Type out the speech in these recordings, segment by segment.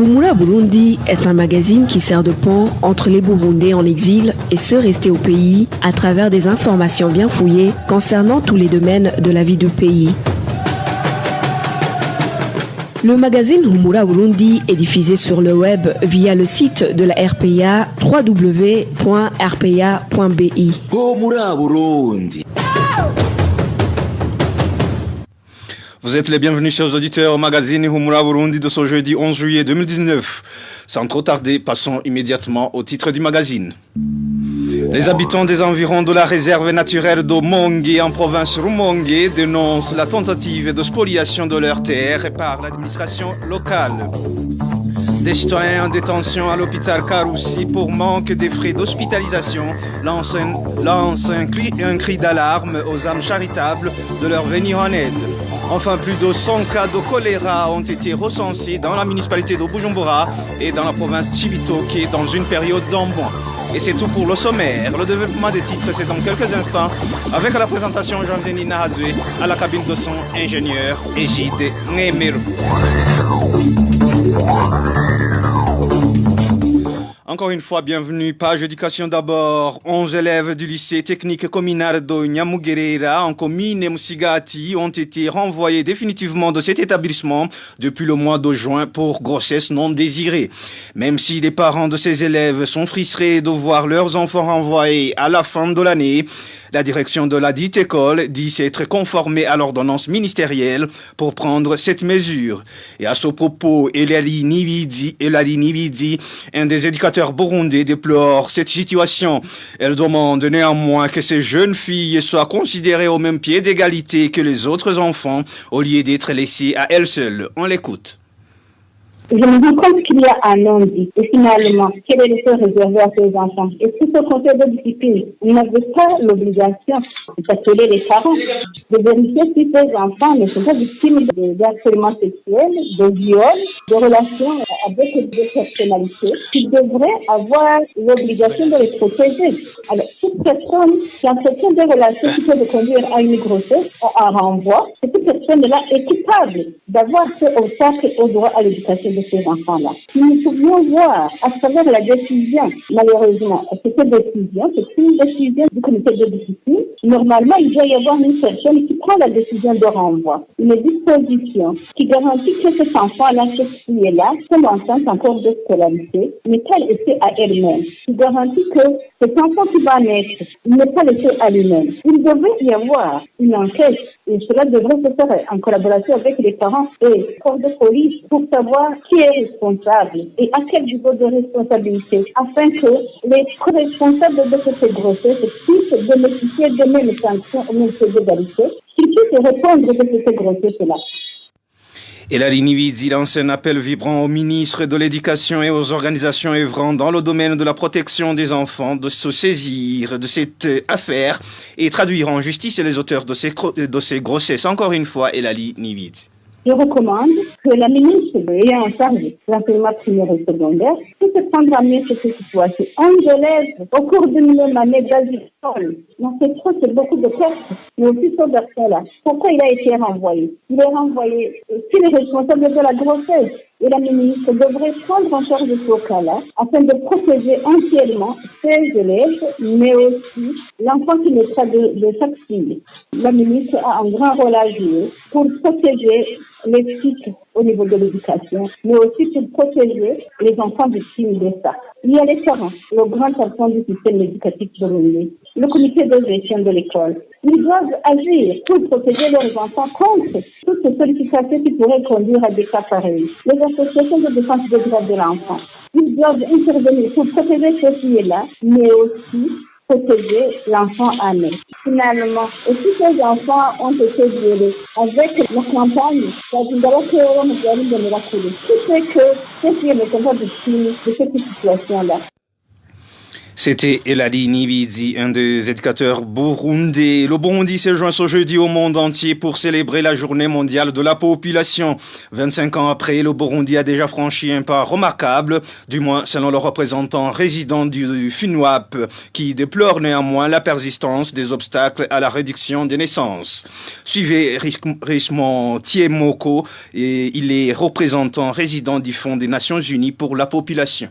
Humura Burundi est un magazine qui sert de pont entre les Burundais en exil et ceux restés au pays à travers des informations bien fouillées concernant tous les domaines de la vie du pays. Le magazine Humura Burundi est diffusé sur le web via le site de la RPA www.rpa.bi. Humura Burundi. Vous êtes les bienvenus, chers auditeurs, au magazine Humura Burundi de ce jeudi 11 juillet 2019. Sans trop tarder, passons immédiatement au titre du magazine. Les habitants des environs de la réserve naturelle d'Omongue en province Rumongue dénoncent la tentative de spoliation de leurs terres par l'administration locale. Des citoyens en détention à l'hôpital Karoussi pour manque des frais d'hospitalisation lancent un cri d'alarme aux âmes charitables de leur venir en aide. Enfin, plus de 100 cas de choléra ont été recensés dans la municipalité de Bujumbura et dans la province Cibitoke dans une période d'un mois. Et c'est tout pour le sommaire. Le développement des titres, c'est dans quelques instants avec la présentation Jean-Denis Nahazoué à la cabine de son ingénieur Égide Ngemeru. Encore une fois, bienvenue. Page éducation d'abord. 11 élèves du lycée technique communal de Nyamugerera en commune Musigati ont été renvoyés définitivement de cet établissement depuis le mois de juin pour grossesse non désirée. Même si les parents de ces élèves sont frustrés de voir leurs enfants renvoyés à la fin de l'année, la direction de la dite école dit s'être conformée à l'ordonnance ministérielle pour prendre cette mesure. Et à ce propos, Elali Nibidi, un des éducateurs burundais, déplore cette situation. Elle demande néanmoins que ces jeunes filles soient considérées au même pied d'égalité que les autres enfants au lieu d'être laissées à elles seules. On l'écoute. Je me rends compte qu'il y a un non-dit. Et finalement, quel est le fait réservé à ces enfants? Et si ce conseil de discipline n'avait pas l'obligation d'appeler les parents, de vérifier si ces enfants ne sont pas victimes de harcèlement sexuel, de viol, de relations avec des personnalités, ils devraient avoir l'obligation de les protéger. Alors, toute personne qui entretient des relations qui peuvent conduire à une grossesse, à un renvoi, cette personne-là est coupable d'avoir fait obstacle au droit à l'éducation de ces enfants-là. Nous pouvions voir à travers la décision, malheureusement, cette décision, c'est une décision du comité de discipline. Normalement, il doit y avoir une personne qui prend la décision de renvoi, une disposition qui garantit que cet enfant-là, cette fille-là, comme enceinte en cours de scolarité, n'est pas laissée à elle-même. Qui garantit que cet enfant qui va naître n'est pas laissé à lui-même. Il devrait y avoir une enquête et cela devrait se faire en collaboration avec les parents et les corps de police pour savoir qui est responsable et à quel niveau de responsabilité afin que les responsables de cette grossesse puissent bénéficier des mêmes sanctions aux mêmes d'égalité, qui puissent répondre de cette grossesse-là. Et la Nibidi lance un appel vibrant au ministre de l'Éducation et aux organisations œuvrant dans le domaine de la protection des enfants de se saisir de cette affaire et traduire en justice les auteurs de ces grossesses. Encore une fois, Elali Nibidi. Je recommande que la ministre ayant en charge de l'enseignement primaire et secondaire puisse prendre en main cette situation. 11 élèves au cours d'une même année d'agriculture. Non, c'est trop, c'est beaucoup de pertes. Mais aussi ce garçon-là. Pourquoi il a été renvoyé? Il est renvoyé. S'il est responsable de la grossesse, et la ministre devrait prendre en charge ce cas-là afin de protéger entièrement ses élèves, mais aussi l'enfant qui n'est pas de chaque fille. La ministre a un grand rôle à jouer pour protéger les filles au niveau de l'éducation, mais aussi pour protéger les enfants victimes de ça. Il y a les parents, le grand absent du système éducatif burundais, le comité de gestion de l'école. Ils doivent agir pour protéger leurs enfants contre toutes sollicitations qui pourraient conduire à des cas pareils. Les associations de défense des droits de l'enfant, ils doivent intervenir pour protéger ces filles-là, mais aussi protéger l'enfant à naître. Finalement, et si ces enfants ont été violés avec la campagne, qui fait que ces filles ne sont pas victimes de cette situation-là. C'était Elali Nivizi, un des éducateurs burundais. Le Burundi se joint ce jeudi au monde entier pour célébrer la journée mondiale de la population. 25 ans après, le Burundi a déjà franchi un pas remarquable, du moins selon le représentant résident du FUNUAP, qui déplore néanmoins la persistance des obstacles à la réduction des naissances. Suivez Richmond Tiemoko, et il est représentant résident du Fonds des Nations Unies pour la population.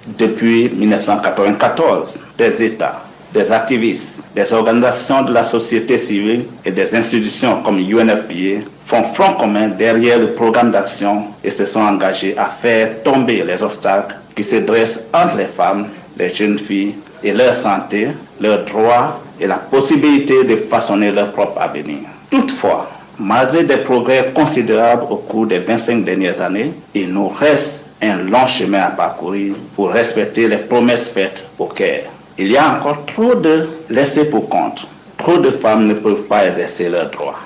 Depuis 1994, des États, des activistes, des organisations de la société civile et des institutions comme UNFPA font front commun derrière le programme d'action et se sont engagés à faire tomber les obstacles qui se dressent entre les femmes, les jeunes filles et leur santé, leurs droits et la possibilité de façonner leur propre avenir. Toutefois, malgré des progrès considérables au cours des 25 dernières années, il nous reste un long chemin à parcourir pour respecter les promesses faites au Caire. Il y a encore trop de laissés pour compte. Trop de femmes ne peuvent pas exercer leurs droits.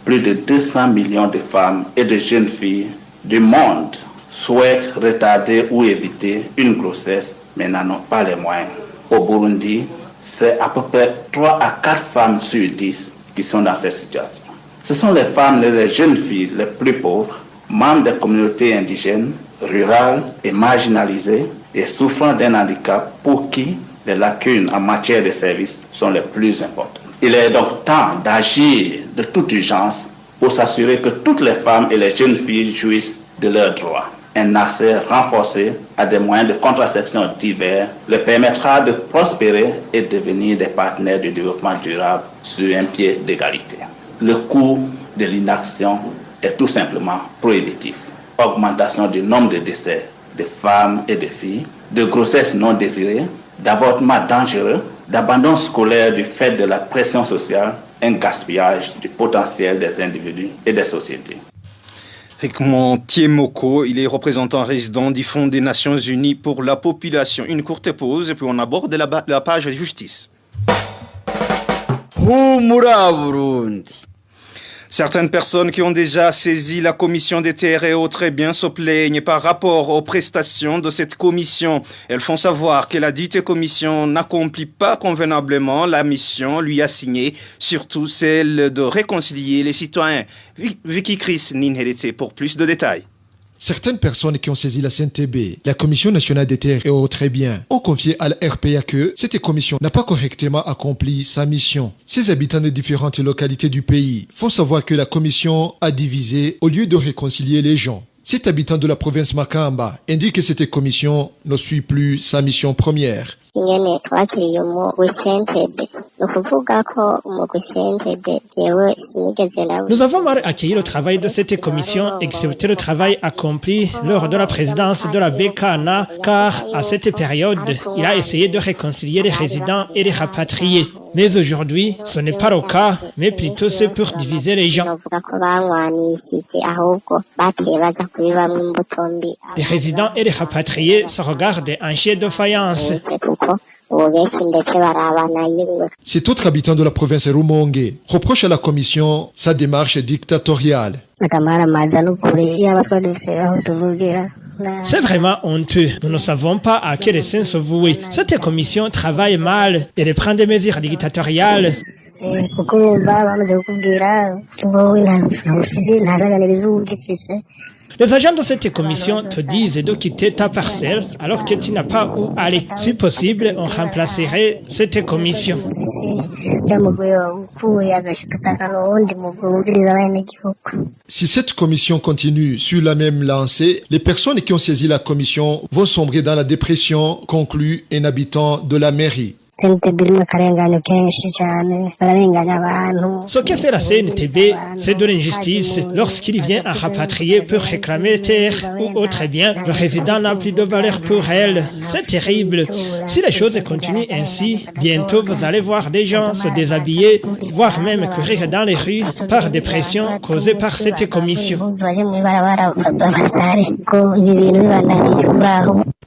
Plus de 200 millions de femmes et de jeunes filles du monde souhaitent retarder ou éviter une grossesse, mais n'en ont pas les moyens. Au Burundi, c'est à peu près 3 à 4 femmes sur 10 qui sont dans cette situation. Ce sont les femmes et les jeunes filles les plus pauvres, membres des communautés indigènes, rurales et marginalisées et souffrant d'un handicap pour qui les lacunes en matière de services sont les plus importantes. Il est donc temps d'agir de toute urgence pour s'assurer que toutes les femmes et les jeunes filles jouissent de leurs droits. Un accès renforcé à des moyens de contraception divers leur permettra de prospérer et devenir des partenaires du développement durable sur un pied d'égalité. Le coût de l'inaction est tout simplement prohibitif. Augmentation du nombre de décès de femmes et de filles, de grossesses non désirées, d'avortements dangereux, d'abandon scolaire du fait de la pression sociale, un gaspillage du potentiel des individus et des sociétés. Richmond Tiemoko, il est représentant résident du Fonds des Nations Unies pour la population. Une courte pause et puis on aborde la page justice. Humura Burundi. Certaines personnes qui ont déjà saisi la commission des terres et autres biens se plaignent par rapport aux prestations de cette commission. Elles font savoir que la dite commission n'accomplit pas convenablement la mission lui assignée, surtout celle de réconcilier les citoyens. Vicky Chris Ninherete pour plus de détails. Certaines personnes qui ont saisi la CNTB, la Commission nationale des terres et autres biens, ont confié à la RPA que cette commission n'a pas correctement accompli sa mission. Ces habitants de différentes localités du pays font savoir que la commission a divisé au lieu de réconcilier les gens. Cet habitant de la province Makamba indique que cette commission ne suit plus sa mission première. Nous avons mal accueilli le travail de cette commission, excepté le travail accompli lors de la présidence de la BKNA, car à cette période, il a essayé de réconcilier les résidents et les rapatriés. Mais aujourd'hui, ce n'est pas le cas, mais plutôt c'est pour diviser les gens. Les résidents et les rapatriés se regardent en chien de faïence. Cet autre habitant de la province Rumonge reproche à la commission sa démarche dictatoriale. C'est vraiment honteux. Nous ne savons pas à quel sens se vouer. Cette commission travaille mal et elle prend des mesures dictatoriales. Les agents de cette commission te disent de quitter ta parcelle alors que tu n'as pas où aller. Si possible, on remplacerait cette commission. Si cette commission continue sur la même lancée, les personnes qui ont saisi la commission vont sombrer dans la dépression, conclut un habitant de la mairie. Ce que fait la CNTB, c'est de l'injustice. Lorsqu'il vient à rapatrier pour réclamer terre ou autre bien, le résident n'a plus de valeur pour elle. C'est terrible. Si les choses continuent ainsi, bientôt vous allez voir des gens se déshabiller, voire même courir dans les rues par des pressions causées par cette commission.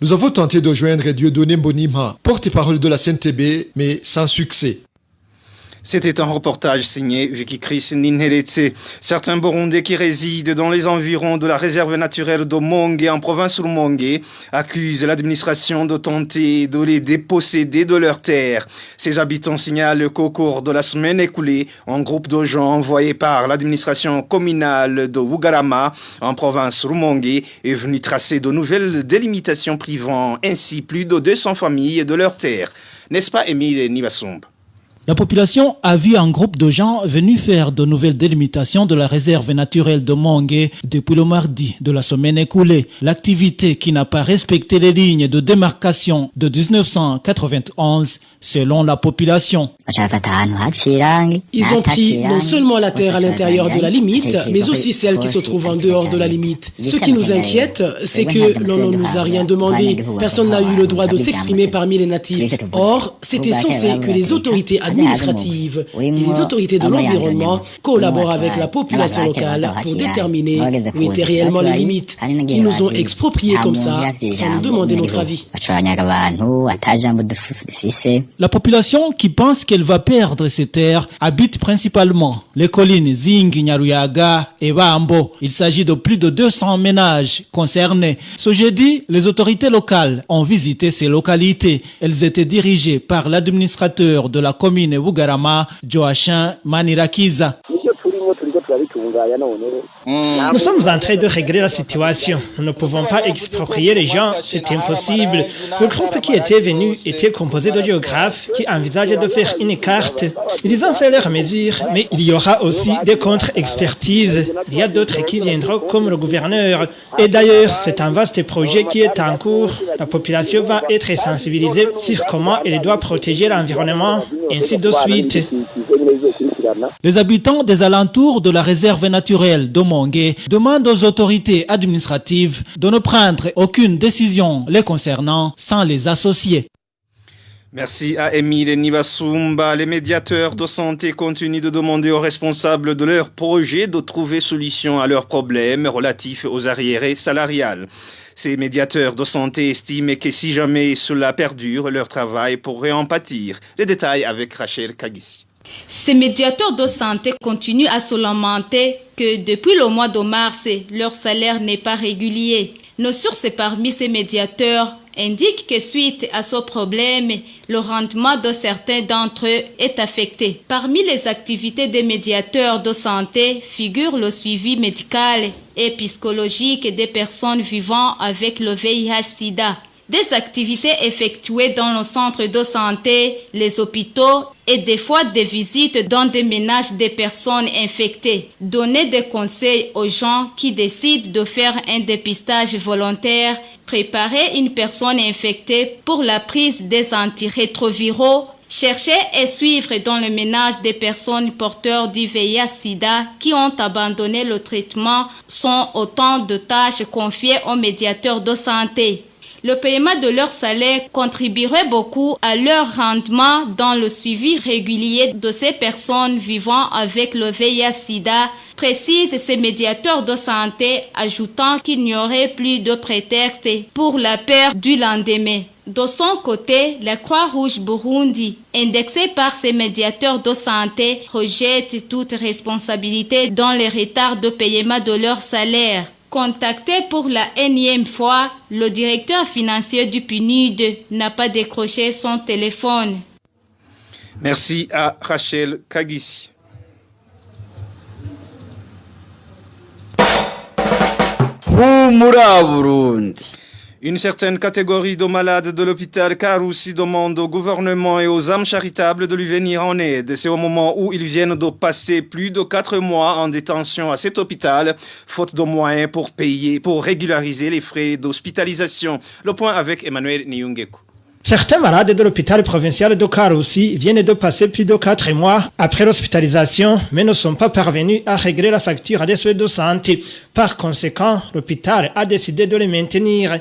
Nous avons tenté de joindre Dieudonné Mbonimpa, porte-parole de la CNTB, mais sans succès. C'était un reportage signé Vicky Chris Ninheretse. Certains Burundais qui résident dans les environs de la réserve naturelle de Monge en province Rumonge accusent l'administration de tenter de les déposséder de leurs terres. Ces habitants signalent qu'au cours de la semaine écoulée, un groupe de gens envoyé par l'administration communale de Bugarama en province Rumonge est venu tracer de nouvelles délimitations privant ainsi plus de 200 familles de leurs terres. N'est-ce pas, Émile Nivasombe? La population a vu un groupe de gens venus faire de nouvelles délimitations de la réserve naturelle de Monge depuis le mardi de la semaine écoulée. L'activité qui n'a pas respecté les lignes de démarcation de 1991 selon la population. Ils ont pris non seulement la terre à l'intérieur de la limite, mais aussi celle qui se trouve en dehors de la limite. Ce qui nous inquiète, c'est que l'on ne nous a rien demandé. Personne n'a eu le droit de s'exprimer parmi les natifs. Or, c'était censé que les autorités administratives et les autorités de l'environnement collaborent avec la population locale pour déterminer où étaient réellement les limites. Ils nous ont expropriés comme ça, sans nous demander notre avis. La population qui pense qu'elle va perdre ses terres habite principalement les collines Zing, Nyaruyaga et Bambo. Il s'agit de plus de 200 ménages concernés. Ce jeudi, les autorités locales ont visité ces localités. Elles étaient dirigées par l'administrateur de la commune Bugarama, Joachim Manirakiza. Nous sommes en train de régler la situation. Nous ne pouvons pas exproprier les gens, c'est impossible. Le groupe qui était venu était composé de géographes qui envisagent de faire une carte. Ils ont fait leurs mesures, mais il y aura aussi des contre-expertises. Il y a d'autres qui viendront comme le gouverneur. Et d'ailleurs, c'est un vaste projet qui est en cours. La population va être sensibilisée sur comment elle doit protéger l'environnement, ainsi de suite. Les habitants des alentours de la réserve naturelle de Monge demandent aux autorités administratives de ne prendre aucune décision les concernant sans les associer. Merci à Émile Nivasumba. Les médiateurs de santé continuent de demander aux responsables de leur projet de trouver solution à leurs problèmes relatifs aux arriérés salariales. Ces médiateurs de santé estiment que si jamais cela perdure, leur travail pourrait en pâtir. Les détails avec Rachel Kagissi. Ces médiateurs de santé continuent à se lamenter que depuis le mois de mars, leur salaire n'est pas régulier. Nos sources parmi ces médiateurs indiquent que suite à ce problème, le rendement de certains d'entre eux est affecté. Parmi les activités des médiateurs de santé figure le suivi médical et psychologique des personnes vivant avec le VIH-Sida. Des activités effectuées dans le centre de santé, les hôpitaux et des fois des visites dans des ménages des personnes infectées. Donner des conseils aux gens qui décident de faire un dépistage volontaire. Préparer une personne infectée pour la prise des antirétroviraux. Chercher et suivre dans le ménage des personnes porteurs du VIH-Sida qui ont abandonné le traitement sont autant de tâches confiées aux médiateurs de santé. Le paiement de leur salaire contribuerait beaucoup à leur rendement dans le suivi régulier de ces personnes vivant avec le VIH-Sida, précisent ces médiateurs de santé, ajoutant qu'il n'y aurait plus de prétexte pour la peur du lendemain. De son côté, la Croix-Rouge Burundi, indexée par ces médiateurs de santé, rejette toute responsabilité dans les retards de paiement de leur salaire. Contacté pour la énième fois, le directeur financier du PNUD n'a pas décroché son téléphone. Merci à Rachel Kagissi. Humura Burundi. Une certaine catégorie de malades de l'hôpital Karusi demande au gouvernement et aux âmes charitables de lui venir en aide. C'est au moment où ils viennent de passer plus de 4 mois en détention à cet hôpital, faute de moyens pour régulariser les frais d'hospitalisation. Le point avec Emmanuel Niyungeku. Certains malades de l'hôpital provincial de Karusi viennent de passer plus de 4 mois après l'hospitalisation, mais ne sont pas parvenus à régler la facture des soins de santé. Par conséquent, l'hôpital a décidé de les maintenir.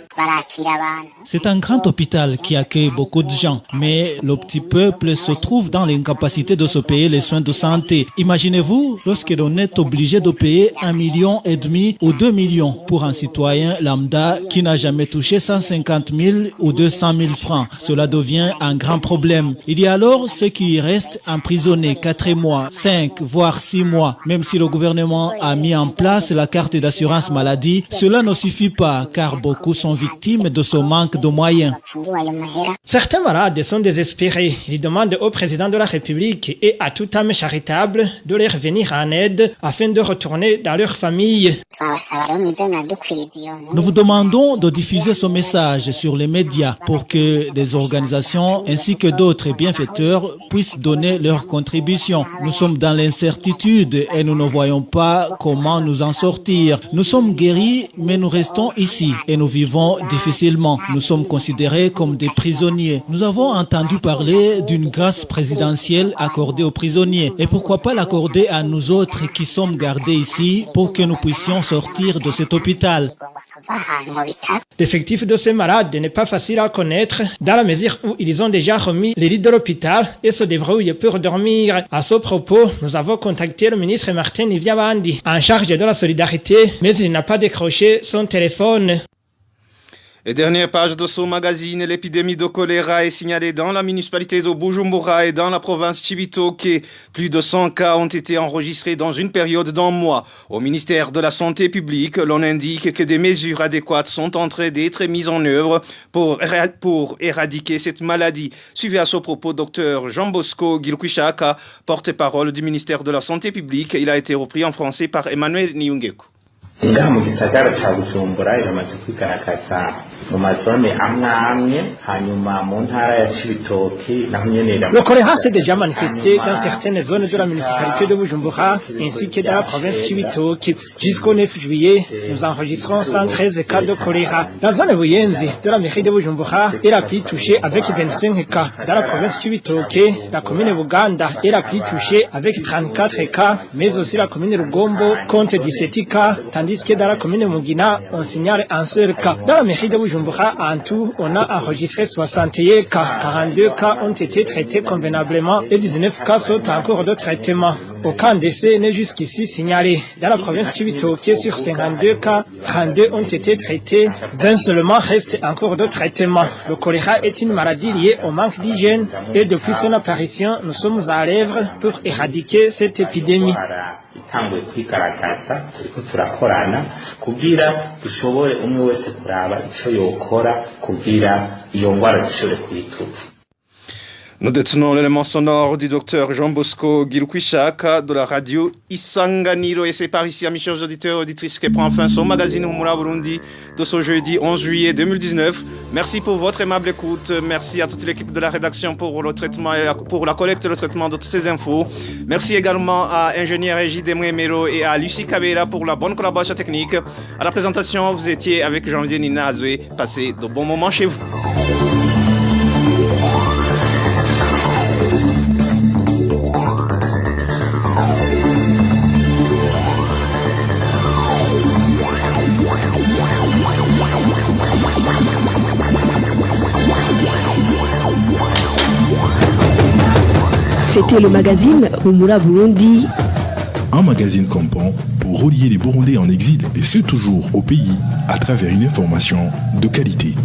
C'est un grand hôpital qui accueille beaucoup de gens, mais le petit peuple se trouve dans l'incapacité de se payer les soins de santé. Imaginez-vous lorsque l'on est obligé de payer 1,5 million ou 2 millions pour un citoyen lambda qui n'a jamais touché 150 000 ou 200 000 francs. cela devient un grand problème. Il y a alors ceux qui restent emprisonnés 4 mois, 5, voire 6 mois. Même si le gouvernement a mis en place la carte d'assurance maladie, cela ne suffit pas car beaucoup sont victimes de ce manque de moyens. Certains malades sont désespérés. Ils demandent au président de la République et à toute âme charitable de leur venir en aide afin de retourner dans leur famille. Nous vous demandons de diffuser ce message sur les médias pour que des organisations ainsi que d'autres bienfaiteurs puissent donner leur contribution. Nous sommes dans l'incertitude et nous ne voyons pas comment nous en sortir. Nous sommes guéris, mais nous restons ici et nous vivons difficilement. Nous sommes considérés comme des prisonniers. Nous avons entendu parler d'une grâce présidentielle accordée aux prisonniers. Et pourquoi pas l'accorder à nous autres qui sommes gardés ici pour que nous puissions sortir de cet hôpital. L'effectif de ces malades n'est pas facile à connaître dans la mesure où ils ont déjà remis les lits de l'hôpital et se débrouillent pour dormir. À ce propos, nous avons contacté le ministre Martin Nivyabandi en charge de la solidarité, mais il n'a pas décroché son téléphone. Et dernière page de ce magazine, l'épidémie de choléra est signalée dans la municipalité de Bujumbura et dans la province Cibitoke. Plus de 100 cas ont été enregistrés dans une période d'un mois. Au ministère de la Santé publique, l'on indique que des mesures adéquates sont en train d'être mises en œuvre pour éradiquer cette maladie. Suivez à ce propos Dr Jean Bosco Girkwishaka, porte-parole du ministère de la Santé publique. Il a été repris en français par Emmanuel Niyungeku. Le choléra s'est déjà manifesté dans certaines zones de la municipalité de Bujumbura ainsi que dans la province Cibitoke. Jusqu'au 9 juillet, nous enregistrons 113 cas de choléra. La zone Buyenzi de la mairie de Bujumbura est la plus touchée avec 25 cas. Dans la province Cibitoke, la commune Buganda est la plus touchée avec 34 cas, mais aussi la commune Rugombo compte 17 cas, tandis que dans la commune Mugina, on signale un seul cas. Dans la mairie de Bujumbura, en tout, on a enregistré 61 cas. 42 cas ont été traités convenablement et 19 cas sont en cours de traitement. Aucun décès n'est jusqu'ici signalé. Dans la province Cibitoke, sur 52 cas, 32 ont été traités. 20 seulement restent en cours de traitement. Le choléra est une maladie liée au manque d'hygiène et depuis son apparition, nous sommes à l'œuvre pour éradiquer cette épidémie. itanguye kwigaragaza turiko turakorana kugira dushobore umwe wese kuraba ico yokora kugira iyo ngwara dushobore kuyituza. Nous détenons l'élément sonore du docteur Jean Bosco Girkwishaka de la radio Isanganiro. Et c'est par ici, amis chers auditeurs et auditrices, que prend fin son magazine Humura Burundi de ce jeudi 11 juillet 2019. Merci pour votre aimable écoute. Merci à toute l'équipe de la rédaction pour le traitement et pour la collecte et le traitement de toutes ces infos. Merci également à ingénieur Égide Mouemero et à Lucie Kabela pour la bonne collaboration technique. À la présentation, vous étiez avec Jean-Didier Nina Azoué. Passez de bons moments chez vous. C'était le magazine Humura Burundi. Un magazine comprend pour relier les Burundais en exil et ceux toujours au pays à travers une information de qualité.